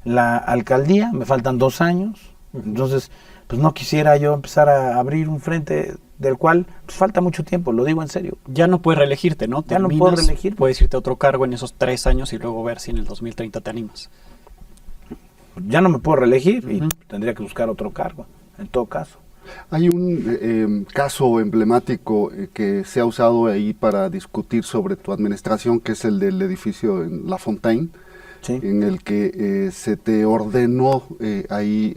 la alcaldía. Me faltan 2 años. Entonces, pues no quisiera yo empezar a abrir un frente del cual pues falta mucho tiempo, lo digo en serio. Ya no puedes reelegirte, ¿no? Ya no Terminas, puedo reelegirme. puedes irte a otro cargo en esos 3 años y luego ver si en el 2030 te animas. Ya no me puedo reelegir y Ujú. tendría que buscar otro cargo, en todo caso. Hay un caso emblemático que se ha usado ahí para discutir sobre tu administración, que es el del edificio en La Fontaine, Sí. en el que se te ordenó ahí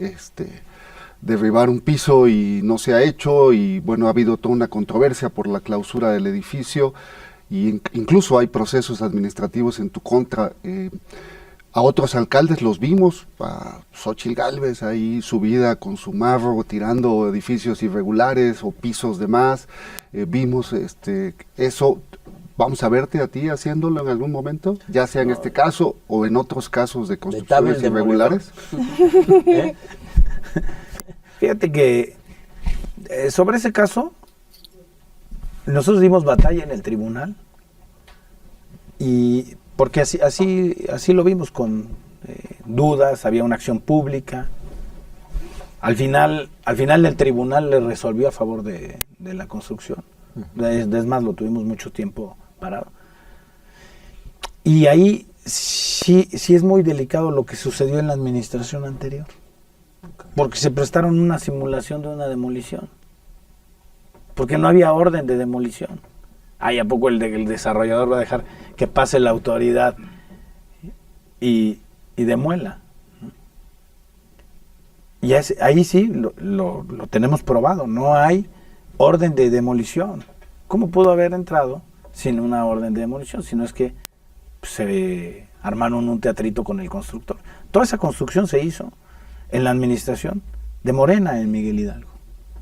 derribar un piso y no se ha hecho, y bueno, ha habido toda una controversia por la clausura del edificio, y incluso hay procesos administrativos en tu contra. A otros alcaldes los vimos, a Xóchitl Gálvez ahí subida con su marro tirando edificios irregulares o pisos de más. Vimos eso. ¿Vamos a verte a ti haciéndolo en algún momento? Ya sea en este caso o en otros casos de construcciones tabel irregulares. ¿Eh? Fíjate que sobre ese caso, nosotros dimos batalla en el tribunal, y porque así lo vimos, con dudas, había una acción pública. Al final el tribunal le resolvió a favor de la construcción. Es más, lo tuvimos mucho tiempo parado. Y ahí sí es muy delicado lo que sucedió en la administración anterior. Porque se prestaron una simulación de una demolición. Porque no había orden de demolición. ¿A poco el desarrollador va a dejar que pase la autoridad y demuela? Y ahí sí lo tenemos probado. No hay orden de demolición. ¿Cómo pudo haber entrado sin una orden de demolición? Si no es que se armaron un teatrito con el constructor. Toda esa construcción se hizo en la administración de Morena en Miguel Hidalgo.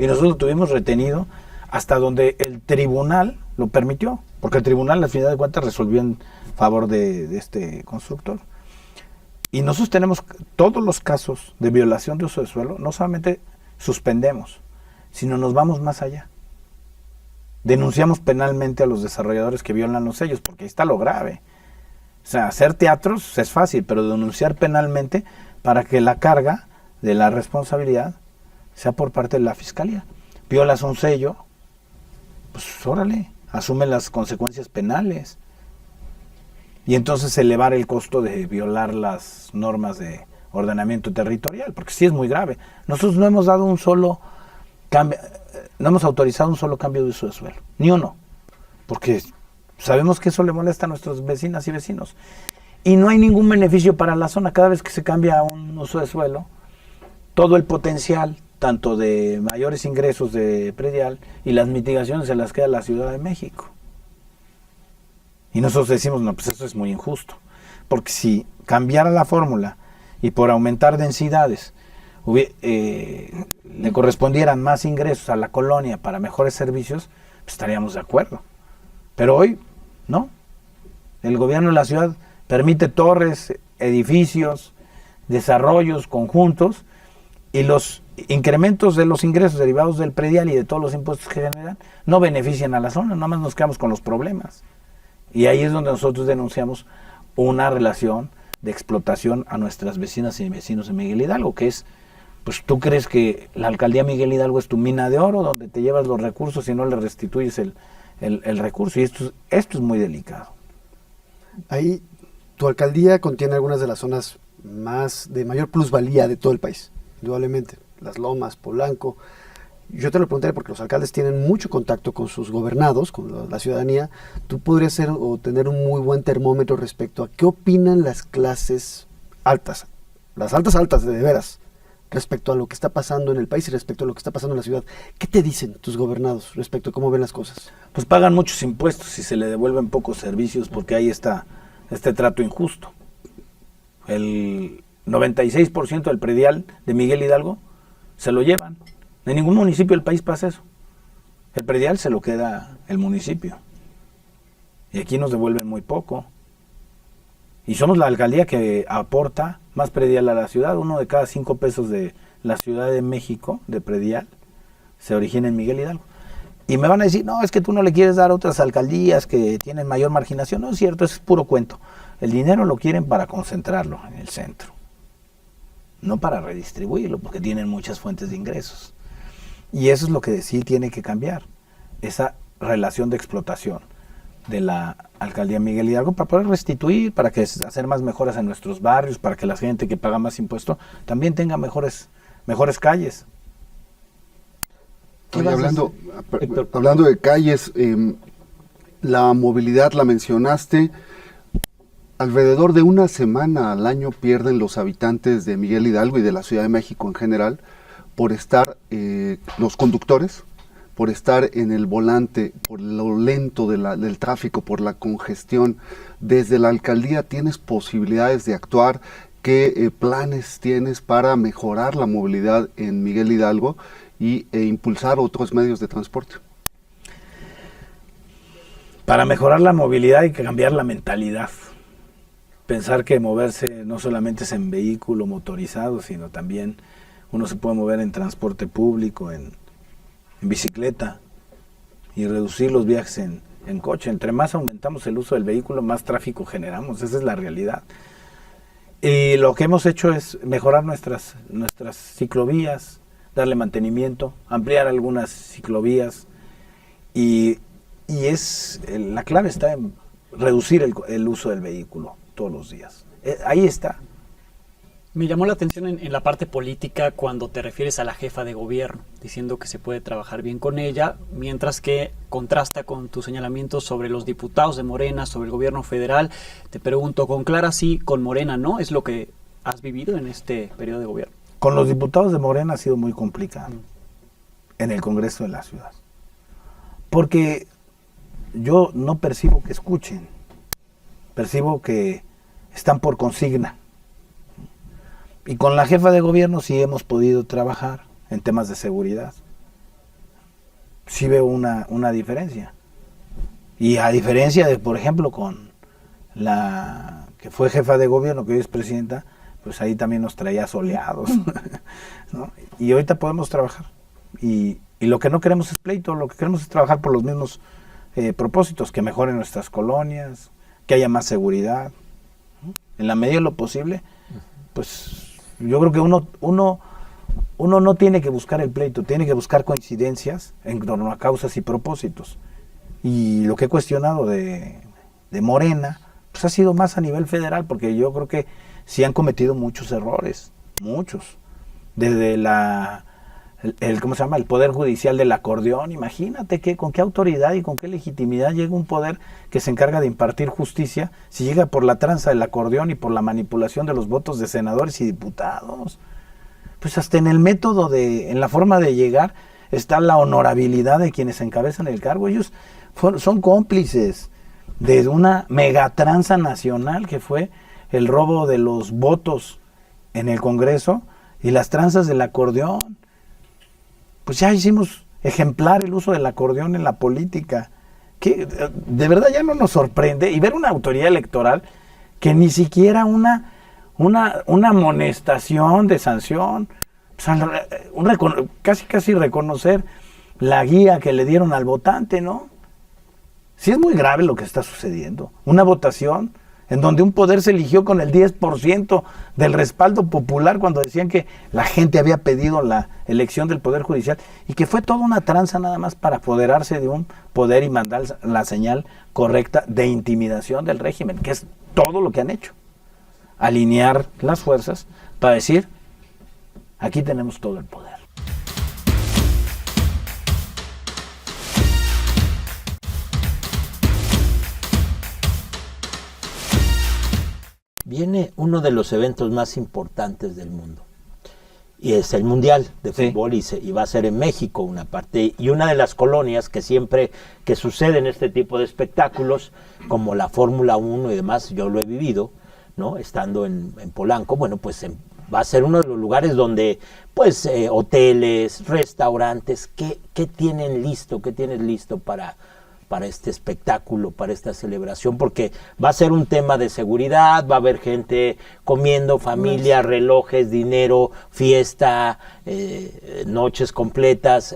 Y nosotros lo tuvimos retenido hasta donde el tribunal lo permitió, porque el tribunal al final de cuentas resolvió en favor de este constructor. Y nosotros tenemos todos los casos de violación de uso de suelo, no solamente suspendemos, sino nos vamos más allá. Denunciamos penalmente a los desarrolladores que violan los sellos, porque ahí está lo grave. O sea, hacer teatros es fácil, pero denunciar penalmente para que la carga de la responsabilidad sea por parte de la fiscalía. Violas un sello, pues órale, asume las consecuencias penales. Y entonces elevar el costo de violar las normas de ordenamiento territorial, porque sí es muy grave. Nosotros no hemos dado un solo cambio, no hemos autorizado un solo cambio de uso de suelo, ni uno, porque sabemos que eso le molesta a nuestros vecinas y vecinos. Y no hay ningún beneficio para la zona. Cada vez que se cambia un uso de suelo, todo el potencial, tanto de mayores ingresos de predial y las mitigaciones, se las queda la Ciudad de México. Y nosotros decimos, no, pues eso es muy injusto. Porque si cambiara la fórmula y por aumentar densidades le correspondieran más ingresos a la colonia para mejores servicios, pues estaríamos de acuerdo. Pero hoy, no. El gobierno de la ciudad permite torres, edificios, desarrollos conjuntos, y los incrementos de los ingresos derivados del predial y de todos los impuestos que generan no benefician a la zona, nada más nos quedamos con los problemas. Y ahí es donde nosotros denunciamos una relación de explotación a nuestras vecinas y vecinos de Miguel Hidalgo, que es, pues tú crees que la alcaldía Miguel Hidalgo es tu mina de oro, donde te llevas los recursos y no le restituyes el recurso, y esto es muy delicado. Ahí, tu alcaldía contiene algunas de las zonas de mayor plusvalía de todo el país, indudablemente. Las Lomas, Polanco. Yo te lo preguntaré porque los alcaldes tienen mucho contacto con sus gobernados, con la ciudadanía. Tú podrías ser o tener un muy buen termómetro respecto a qué opinan las clases altas, las altas de veras, respecto a lo que está pasando en el país y respecto a lo que está pasando en la ciudad. ¿Qué te dicen tus gobernados respecto a cómo ven las cosas? Pues pagan muchos impuestos y se le devuelven pocos servicios porque ahí está este trato injusto. El 96% del predial de Miguel Hidalgo se lo llevan. En ningún municipio del país pasa eso. El predial se lo queda el municipio. Y aquí nos devuelven muy poco. Y somos la alcaldía que aporta más predial a la ciudad. 1 de cada 5 pesos de la Ciudad de México de predial se origina en Miguel Hidalgo. Y me van a decir, no, es que tú no le quieres dar a otras alcaldías que tienen mayor marginación. No es cierto, eso es puro cuento. El dinero lo quieren para concentrarlo en el centro, no para redistribuirlo, porque tienen muchas fuentes de ingresos. Y eso es lo que sí tiene que cambiar, esa relación de explotación de la alcaldía Miguel Hidalgo para poder restituir, para que hacer más mejoras en nuestros barrios, para que la gente que paga más impuesto también tenga mejores calles. Oye, hablando de calles, la movilidad la mencionaste. Alrededor de una semana al año pierden los habitantes de Miguel Hidalgo y de la Ciudad de México en general por estar, los conductores, por estar en el volante, por lo lento del tráfico, por la congestión. Desde la alcaldía, ¿tienes posibilidades de actuar? ¿Qué planes tienes para mejorar la movilidad en Miguel Hidalgo e impulsar otros medios de transporte? Para mejorar la movilidad hay que cambiar la mentalidad. Pensar que moverse no solamente es en vehículo motorizado, sino también uno se puede mover en transporte público, en bicicleta, y reducir los viajes en coche. Entre más aumentamos el uso del vehículo, más tráfico generamos. Esa es la realidad. Y lo que hemos hecho es mejorar nuestras ciclovías, darle mantenimiento, ampliar algunas ciclovías, y la clave está en reducir el uso del vehículo todos los días. Ahí está. Me llamó la atención en la parte política cuando te refieres a la jefa de gobierno, diciendo que se puede trabajar bien con ella, mientras que contrasta con tus señalamientos sobre los diputados de Morena, sobre el gobierno federal. Te pregunto, con Clara sí, con Morena no, ¿es lo que has vivido en este periodo de gobierno? Con los diputados de Morena ha sido muy complicado en el Congreso de la ciudad, porque yo no percibo que escuchen, percibo que están por consigna. Y con la jefa de gobierno sí hemos podido trabajar en temas de seguridad. Sí veo una diferencia. Y a diferencia de, por ejemplo, con la que fue jefa de gobierno, que hoy es presidenta, pues ahí también nos traía soleados, ¿no? Y ahorita podemos trabajar. Y lo que no queremos es pleito, lo que queremos es trabajar por los mismos propósitos, que mejoren nuestras colonias, que haya más seguridad, ¿no? En la medida de lo posible, pues yo creo que uno no tiene que buscar el pleito, tiene que buscar coincidencias en torno a causas y propósitos. Y lo que he cuestionado de Morena, pues ha sido más a nivel federal, porque yo creo que sí han cometido muchos errores, muchos. Desde ¿cómo se llama? El Poder Judicial del acordeón. Imagínate con qué autoridad y con qué legitimidad llega un poder que se encarga de impartir justicia si llega por la tranza del acordeón y por la manipulación de los votos de senadores y diputados. Pues hasta en el método en la forma de llegar está la honorabilidad de quienes encabezan el cargo. Ellos son cómplices de una megatranza nacional que fue el robo de los votos en el Congreso y las tranzas del acordeón. Pues ya hicimos ejemplar el uso del acordeón en la política, que de verdad ya no nos sorprende, y ver una autoridad electoral que ni siquiera una amonestación de sanción, o sea, casi reconocer la guía que le dieron al votante, ¿no? Sí es muy grave lo que está sucediendo, una votación en donde un poder se eligió con el 10% del respaldo popular cuando decían que la gente había pedido la elección del Poder Judicial, y que fue toda una tranza nada más para apoderarse de un poder y mandar la señal correcta de intimidación del régimen, que es todo lo que han hecho. Alinear las fuerzas para decir, aquí tenemos todo el poder. Viene uno de los eventos más importantes del mundo. y es el Mundial de Sí. Fútbol y va a ser en México una parte. Y una de las colonias que siempre que suceden este tipo de espectáculos, como la Fórmula 1 y demás, yo lo he vivido, ¿no? Estando en Polanco, bueno, pues va a ser uno de los lugares donde, pues, hoteles, restaurantes, ¿qué tienen listo? ¿Qué tienes listo para este espectáculo, para esta celebración? Porque va a ser un tema de seguridad, va a haber gente comiendo, familia, relojes, dinero, fiesta, noches completas.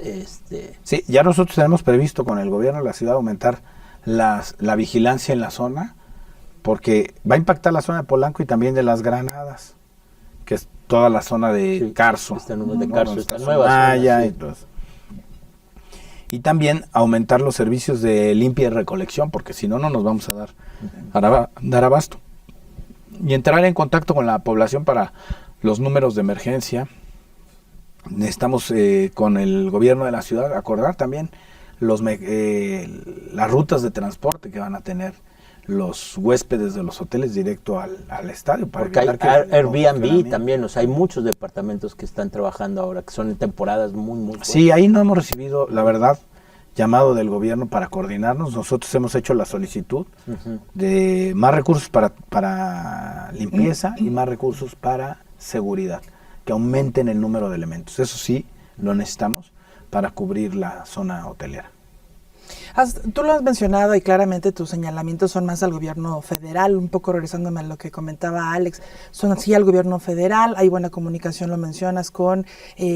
Sí, ya nosotros tenemos previsto con el gobierno de la ciudad aumentar la vigilancia en la zona, porque va a impactar la zona de Polanco y también de Las Granadas, que es toda la zona de Sí, Carso. esta de Carso, Donde esta está nueva zona, Maya sí. y todo eso. Y también aumentar los servicios de limpia y recolección, porque si no, no nos vamos a dar abasto. Y entrar en contacto con la población para los números de emergencia. Necesitamos con el gobierno de la ciudad acordar también las rutas de transporte que van a tener los huéspedes de los hoteles directo al estadio. Para Porque hay evitar que Airbnb también, o sea, hay muchos departamentos que están trabajando ahora, que son en temporadas muy, muy fuertes. Sí, ahí no hemos recibido, la verdad, llamado del gobierno para coordinarnos. Nosotros hemos hecho la solicitud de más recursos para limpieza y más recursos para seguridad, que aumenten el número de elementos. Eso sí, lo necesitamos para cubrir la zona hotelera. Tú lo has mencionado y claramente tus señalamientos son más al gobierno federal, un poco regresándome a lo que comentaba Alex, son así al gobierno federal, hay buena comunicación, lo mencionas, con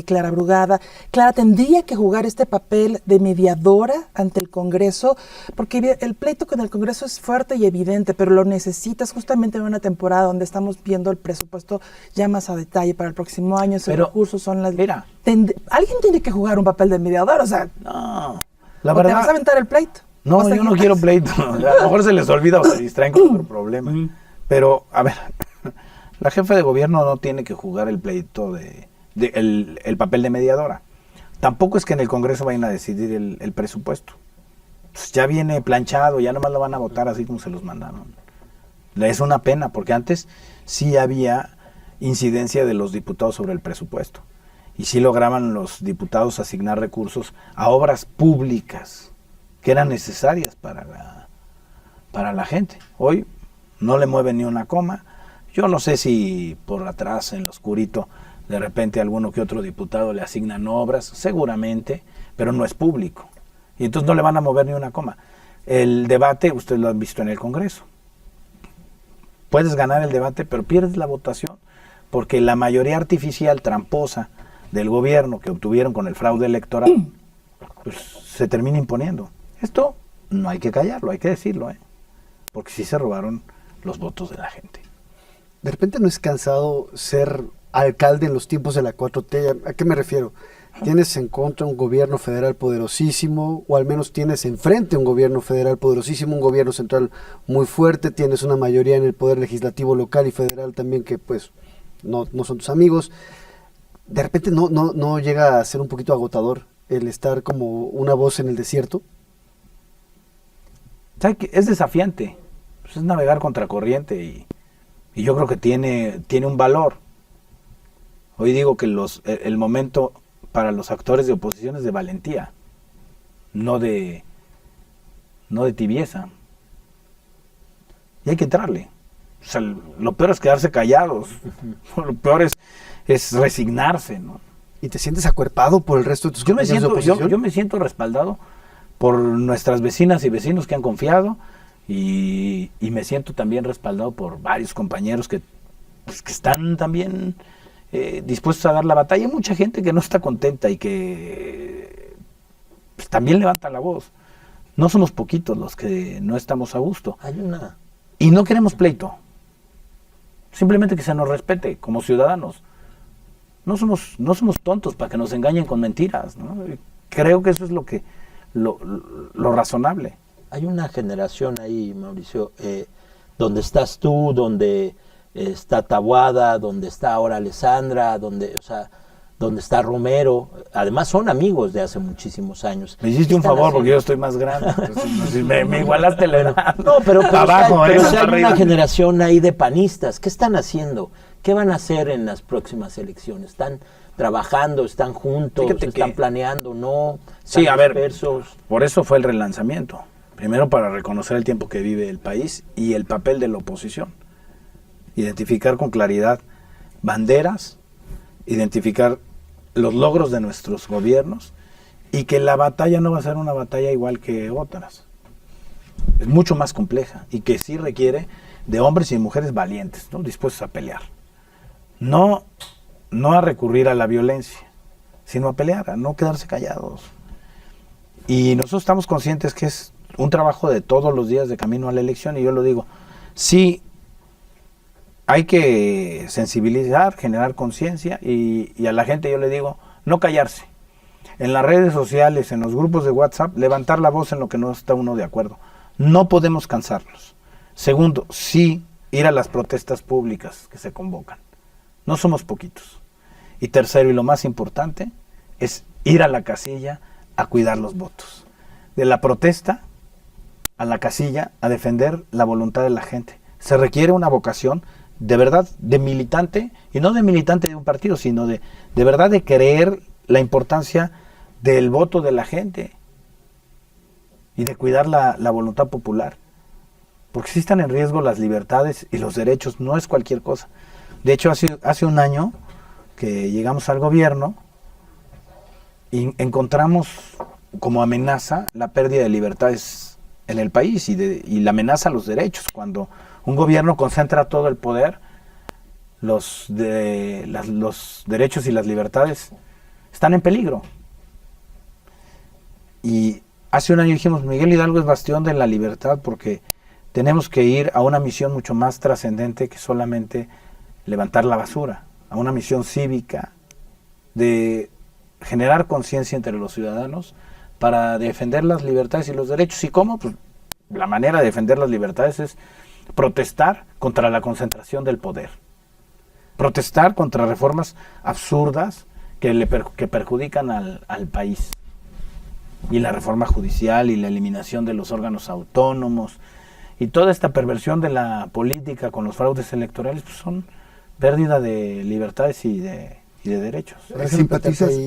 Clara Brugada. Clara tendría que jugar este papel de mediadora ante el Congreso, porque el pleito con el Congreso es fuerte y evidente, pero lo necesitas justamente en una temporada donde estamos viendo el presupuesto ya más a detalle para el próximo año, esos Pero, recursos son las... mira. Alguien tiene que jugar un papel de mediador, o sea... No, la ¿O verdad... te vas a aventar el pleito? No, ¿O yo no seguir? quiero pleito. A lo mejor se les olvida o se distraen con otro problema. Pero, a ver, la jefa de gobierno no tiene que jugar el pleito el papel de mediadora. Tampoco es que en el Congreso vayan a decidir el presupuesto. Pues ya viene planchado, ya nomás lo van a votar así como se los mandaron. Es una pena, porque antes sí había incidencia de los diputados sobre el presupuesto. Y sí lograban los diputados asignar recursos a obras públicas que eran necesarias para la gente. Hoy no le mueven ni una coma. Yo no sé si por atrás, en lo oscurito, de repente alguno que otro diputado le asignan obras, seguramente, pero no es público. Y entonces no le van a mover ni una coma. El debate, ustedes lo han visto en el Congreso. Puedes ganar el debate, pero pierdes la votación, porque la mayoría artificial, tramposa, del gobierno que obtuvieron con el fraude electoral, pues se termina imponiendo. Esto no hay que callarlo, hay que decirlo, porque sí se robaron los votos de la gente. De repente no es cansado ser alcalde en los tiempos de la 4T. ¿A qué me refiero? Tienes en contra un gobierno federal poderosísimo, o al menos tienes enfrente un gobierno federal poderosísimo, un gobierno central muy fuerte, tienes una mayoría en el poder legislativo local y federal también que pues no son tus amigos. De repente no llega a ser un poquito agotador el estar como una voz en el desierto. ¿Sabe qué? Es desafiante, pues es navegar contracorriente y yo creo que tiene un valor. Hoy digo que el momento para los actores de oposición es de valentía, no de tibieza. Y hay que entrarle. O sea, lo peor es quedarse callados, lo peor es resignarse, ¿no? ¿Y te sientes acuerpado por el resto de tus compañeros de oposición? Yo me siento respaldado por nuestras vecinas y vecinos que han confiado y me siento también respaldado por varios compañeros que están también dispuestos a dar la batalla. Hay mucha gente que no está contenta y que pues, también levanta la voz. No somos poquitos los que no estamos a gusto. Y no queremos pleito. Simplemente que se nos respete como ciudadanos. No somos tontos para que nos engañen con mentiras, ¿no? Creo que eso es lo razonable. Hay una generación ahí, Mauricio, donde estás tú, donde está Taboada, donde está ahora Alessandra, donde está Romero. Además son amigos de hace muchísimos años. Me hiciste un favor porque yo estoy más grande. Entonces, me igualaste la edad. No, pero abajo, hay para una generación ahí de panistas. ¿Qué están haciendo? ¿Qué van a hacer en las próximas elecciones? ¿Están trabajando, están juntos, Fíjate están que- planeando, no? Sí, ¿Están a ver, dispersos? por eso fue el relanzamiento. Primero para reconocer el tiempo que vive el país y el papel de la oposición. Identificar con claridad banderas, identificar los logros de nuestros gobiernos y que la batalla no va a ser una batalla igual que otras. Es mucho más compleja y que sí requiere de hombres y mujeres valientes, ¿no? Dispuestos a pelear. No a recurrir a la violencia, sino a pelear, a no quedarse callados. Y nosotros estamos conscientes que es un trabajo de todos los días de camino a la elección, y yo lo digo, sí hay que sensibilizar, generar conciencia, y a la gente yo le digo, no callarse. En las redes sociales, en los grupos de WhatsApp, levantar la voz en lo que no está uno de acuerdo. No podemos cansarnos. Segundo, sí ir a las protestas públicas que se convocan. No somos poquitos. Y tercero, y lo más importante, es ir a la casilla a cuidar los votos. De la protesta a la casilla a defender la voluntad de la gente. Se requiere una vocación de verdad de militante, y no de militante de un partido, sino de verdad de creer la importancia del voto de la gente y de cuidar la voluntad popular. Porque si están en riesgo las libertades y los derechos, no es cualquier cosa. De hecho, hace un año que llegamos al gobierno y encontramos como amenaza la pérdida de libertades en el país y la amenaza a los derechos. Cuando un gobierno concentra todo el poder, los derechos y las libertades están en peligro. Y hace un año dijimos, Miguel Hidalgo es bastión de la libertad, porque tenemos que ir a una misión mucho más trascendente que solamente levantar la basura, a una misión cívica de generar conciencia entre los ciudadanos para defender las libertades y los derechos. ¿Y cómo? Pues la manera de defender las libertades es protestar contra la concentración del poder, protestar contra reformas absurdas que perjudican al país, y la reforma judicial y la eliminación de los órganos autónomos y toda esta perversión de la política con los fraudes electorales, pues son pérdida de libertades y de derechos. ¿Simpatizas, ahí.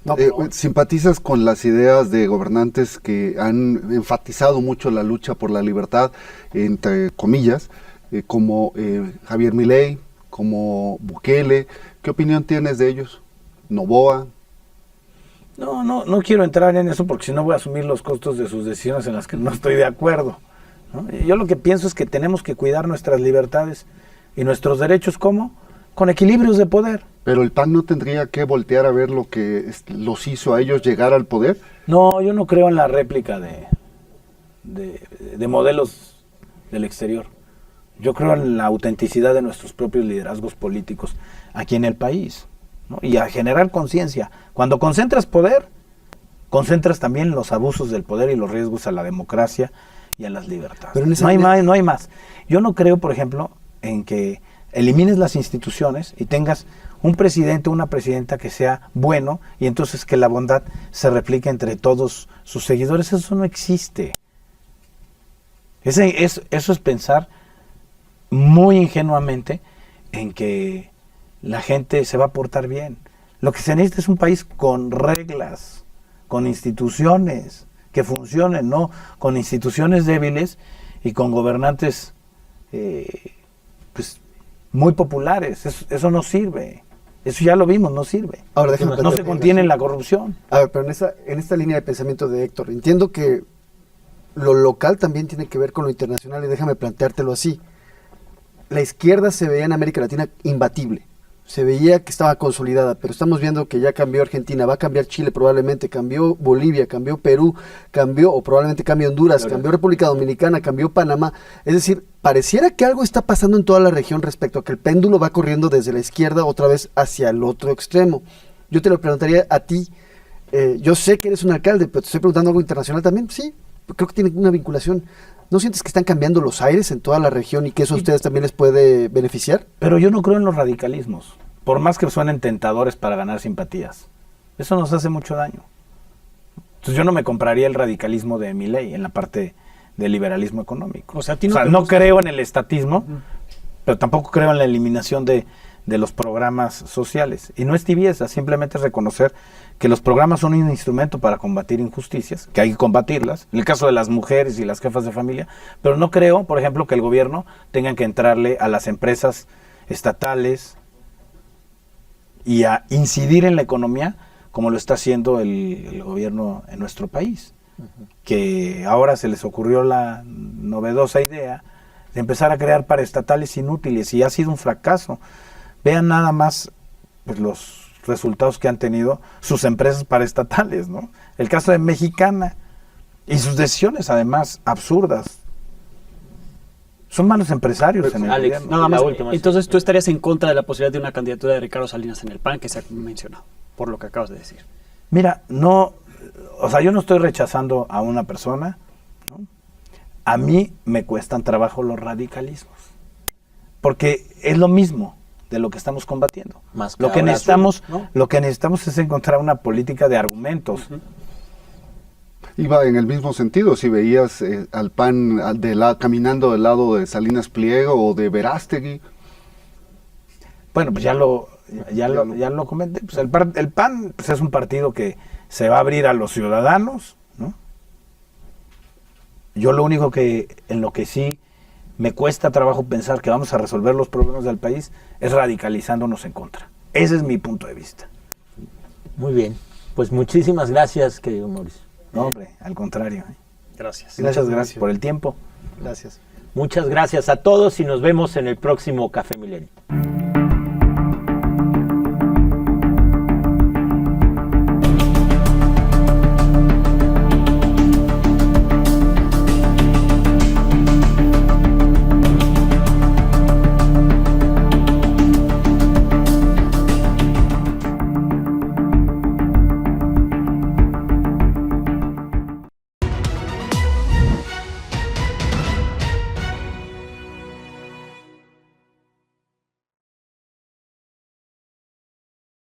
No, por favor. ¿Simpatizas con las ideas de gobernantes que han enfatizado mucho la lucha por la libertad, entre comillas, como Javier Milei, como Bukele? ¿Qué opinión tienes de ellos? Noboa. No quiero entrar en eso, porque si no voy a asumir los costos de sus decisiones en las que no estoy de acuerdo, ¿no? Yo lo que pienso es que tenemos que cuidar nuestras libertades y nuestros derechos, ¿cómo? Con equilibrios de poder. Pero el PAN no tendría que voltear a ver lo que los hizo a ellos llegar al poder. No, yo no creo en la réplica de modelos del exterior. Yo creo en la autenticidad de nuestros propios liderazgos políticos aquí en el país, ¿no? Y a generar conciencia. Cuando concentras poder, concentras también los abusos del poder y los riesgos a la democracia y a las libertades. Pero en esa No hay más. Yo no creo, por ejemplo, en que elimines las instituciones y tengas un presidente o una presidenta que sea bueno, y entonces que la bondad se replique entre todos sus seguidores. Eso no existe. Eso es pensar muy ingenuamente en que la gente se va a portar bien. Lo que se necesita es un país con reglas, con instituciones que funcionen, no con instituciones débiles y con gobernantes pues muy populares. Eso no sirve. Eso ya lo vimos, no sirve. Ahora, déjame No se plantearte contiene una- la corrupción. A ver, pero en esta línea de pensamiento de Héctor, entiendo que lo local también tiene que ver con lo internacional, y déjame planteártelo así. La izquierda se veía en América Latina imbatible, se veía que estaba consolidada, pero estamos viendo que ya cambió Argentina, va a cambiar Chile probablemente, cambió Bolivia, cambió Perú, cambió o probablemente cambie Honduras, cambió República Dominicana, cambió Panamá. Es decir, pareciera que algo está pasando en toda la región respecto a que el péndulo va corriendo desde la izquierda otra vez hacia el otro extremo. Yo te lo preguntaría a ti, yo sé que eres un alcalde, pero te estoy preguntando algo internacional también. Sí, creo que tiene una vinculación. ¿No sientes que están cambiando los aires en toda la región y que eso a ustedes también les puede beneficiar? Pero yo no creo en los radicalismos, por más que suenen tentadores para ganar simpatías. Eso nos hace mucho daño. Entonces yo no me compraría el radicalismo de Milei en la parte del liberalismo económico. O sea, ¿a ti no te no gusta? creo en el estatismo, pero tampoco creo en la eliminación de los programas sociales. Y no es tibieza, simplemente es reconocer que los programas son un instrumento para combatir injusticias, que hay que combatirlas, en el caso de las mujeres y las jefas de familia, pero no creo, por ejemplo, que el gobierno tenga que entrarle a las empresas estatales y a incidir en la economía como lo está haciendo el gobierno en nuestro país, que ahora se les ocurrió la novedosa idea de empezar a crear paraestatales inútiles y ha sido un fracaso. Vean nada más pues, los resultados que han tenido sus empresas paraestatales, ¿no? El caso de Mexicana y sus decisiones además absurdas. Son malos empresarios en el Alex, gobierno. Nada más. La última, Entonces tú estarías en contra de la posibilidad de una candidatura de Ricardo Salinas en el PAN que se ha mencionado, por lo que acabas de decir. Mira, no, o sea, yo no estoy rechazando a una persona, ¿no? A mí me cuestan trabajo los radicalismos, porque es lo mismo de lo que estamos combatiendo. Más Lo que ahora necesitamos, azul, ¿no? lo que necesitamos es encontrar una política de argumentos. Iba en el mismo sentido, si veías al PAN caminando del lado de Salinas Pliego o de Verástegui. Bueno, pues ya lo comenté. Pues el PAN pues es un partido que se va a abrir a los ciudadanos, ¿no? Yo lo único en lo que sí me cuesta trabajo pensar que vamos a resolver los problemas del país es radicalizándonos en contra. Ese es mi punto de vista. Muy bien. Pues muchísimas gracias, querido Mauricio. No, hombre, al contrario. Gracias. Muchas gracias Mauricio. por el tiempo. Gracias. Muchas gracias a todos y nos vemos en el próximo Café Milenio.